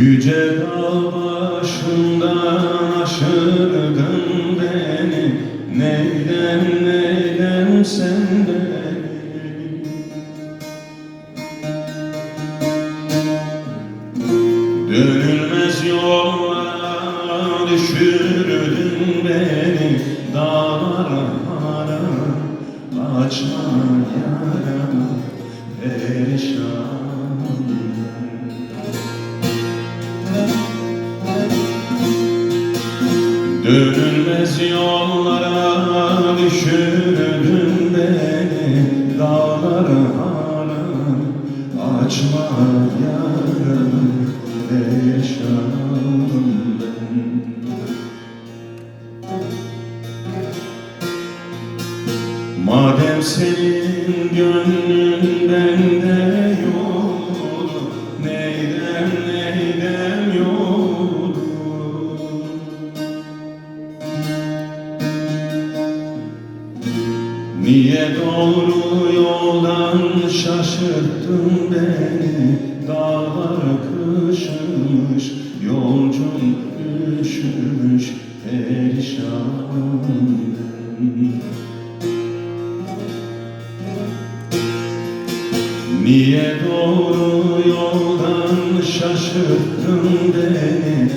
Yüce dağ başından aşırdın beni, neylem neylem sen beni. Dönülmez yollara düşürdün beni, dağlara açma yara perişan. Dönülmez yollara düşürdün beni, dağlara açma yaramı perişanım ben. Madem senin gönlün bende yok, neylem neylem yok. Niye doğru yoldan şaşırttın beni, dağlar kışmış, yolcum üşümüş, perişanım ben. Niye doğru yoldan şaşırttın beni,